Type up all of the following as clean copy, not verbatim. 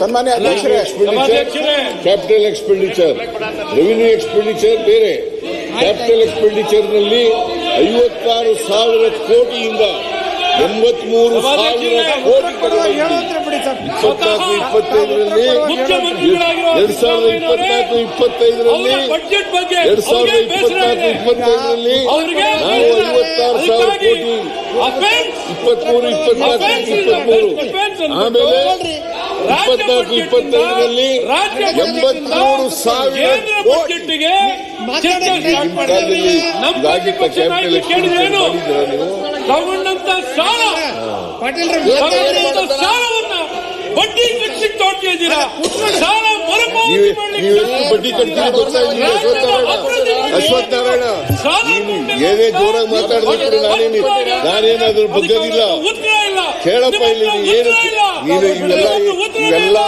ಸನ್ಮಾನ್ಯ ಅಧ್ಯಕ್ಷರೇ, capital expenditure, revenue expenditure ಬೇರೆ. ಕ್ಯಾಪಿಟಲ್ ಎಕ್ಸ್ಪೆಂಡಿಚರ್ ನಲ್ಲಿ 56,000 ಕೋಟಿಯಿಂದ 83,000 ಕೋಟಿ 2024-25ರಲ್ಲಿ 2024-25ರಲ್ಲಿ ನಾವು 56,000 ಕೋಟಿ 23-24-23 ಆಮೇಲೆ 24-25ರಲ್ಲಿ 83,000 ಕೋಟಿಗೆ ತಗೊಂಡಂತ ಸಾಲವನ್ನ ಬಡ್ಡಿ ಕಟ್ಟಿ ತೋಡ್ತಾ ಇದ್ದೀರಾ. ಸಾಲ ಮರುಪಾವತಿ ಬಡ್ಡಿ ಕಟ್ತೀರಿ ಗೊತ್ತಾಗಿಲ್ಲ ಅಶ್ವಥ್ ನಾರಾಯಣ. ಏನೇ ಜೋರಾಗಿ ಮಾತಾಡಿದ್ರೆ ನಾನೇನಾದ್ರೂ ಬಗ್ಗದಿಲ್ಲ. ಕೇಳಪ್ಪ ಇಲ್ಲಿ ನೀನು ಇವೆಲ್ಲ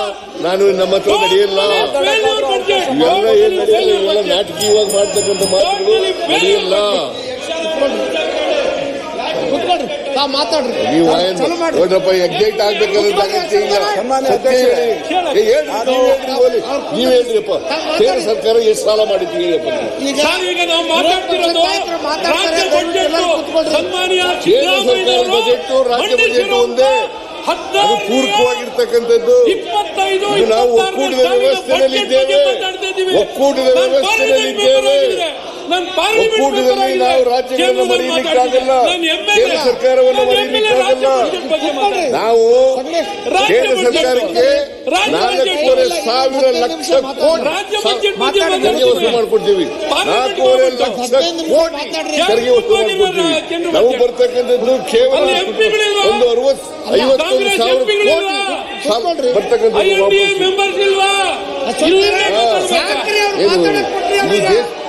ನಾನು ನಮ್ಮ ಹತ್ರ ನಡೆಯಲ್ಲ. ಇವೆಲ್ಲ ಏನ್ ನಡೆಯಲ್ಲ, ಇವೆಲ್ಲ ನಾಟಕೀಯವಾಗಿ ಮಾಡ್ತಕ್ಕಂಥ ಮಾತುಗಳು ನಡೆಯಲ್ಲ. ನೀವು ನೋಡ್ರಪ್ಪ, ಎಕ್ಸೈಟ್ ಆಗ್ಬೇಕನ್ನೋದು ಅಗತ್ಯ ಇಲ್ಲ. ನೀವ್ ಹೇಳ್ರಿಪ್ಪ, ಕೇಂದ್ರ ಸರ್ಕಾರ ಎಷ್ಟು ಸಾಲ ಮಾಡಿದ್ದು ಹೇಳಿಯಪ್ಪ. ಕೇಂದ್ರ ಸರ್ಕಾರದ ಬಜೆಟ್ ರಾಜ್ಯ ಬಜೆಟ್ ಒಂದೇ, ಅದು ಪೂರಕವಾಗಿರ್ತಕ್ಕಂಥದ್ದು. ನಾವು ಒಕ್ಕೂಟದ ವ್ಯವಸ್ಥೆಯಲ್ಲಿದ್ದೇವೆ. ಒಕ್ಕೂಟದಲ್ಲಿ ನಾವು ರಾಜ್ಯಗಳನ್ನು ಮರೆಯಲಿಕ್ಕಾಗಲ್ಲ, ಕೇಂದ್ರ ಸರ್ಕಾರವನ್ನು ಮರೆಯಲಿಕ್ಕಾಗಲ್ಲ. ನಾವು ಕೇಂದ್ರ ಸರ್ಕಾರಕ್ಕೆ 4,500,000 ಲಕ್ಷ ಕೋಟಿ ತೆರಿಗೆ ವಸೂಲು ಮಾಡಿಕೊಡ್ತೀವಿ. 4,500,000 ಲಕ್ಷ ಕೋಟಿ ತೆರಿಗೆ ವಸೂಲು ಮಾಡಿಕೊಡ್ತೀವಿ. ನಾವು ಬರ್ತಕ್ಕಂಥದ್ದು ಕೇವಲ ಒಂದು 51,000 ಕೋಟಿ ಬರ್ತಕ್ಕಂಥದ್ದು.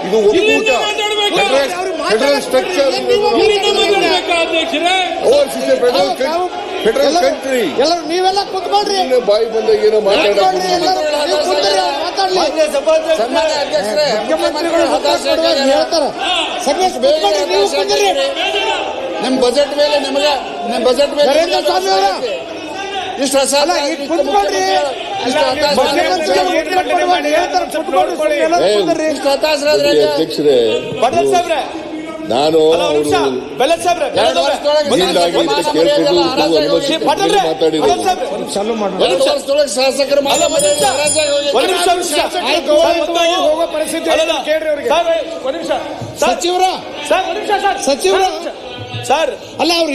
ಇದು ಒಕ್ಕೂಟ, ಫೆಡರಲ್ ಸ್ಟ್ರಕ್ಚರ್, ಫೆಡರಲ್ ಕಂಟ್ರಿ. ನೀವೆಲ್ಲ ಕೂತ್ಕೊಳ್ರಿ, ಬಾಯಿ ಬಂದಾಗ ಏನೋ ಮಾತಾಡೋದು. ನಮ್ಮ ಬಜೆಟ್ ಮೇಲೆ ನಿಮಗೆ ಬಜೆಟ್ ಮೇಲೆ ಇಷ್ಟು ಅಧ್ಯಕ್ಷರೇ, ನಾನು ಶಾಸಕರು ಸಚಿವರ ಸರ್ ಅಲ್ಲ ಅವ್ರು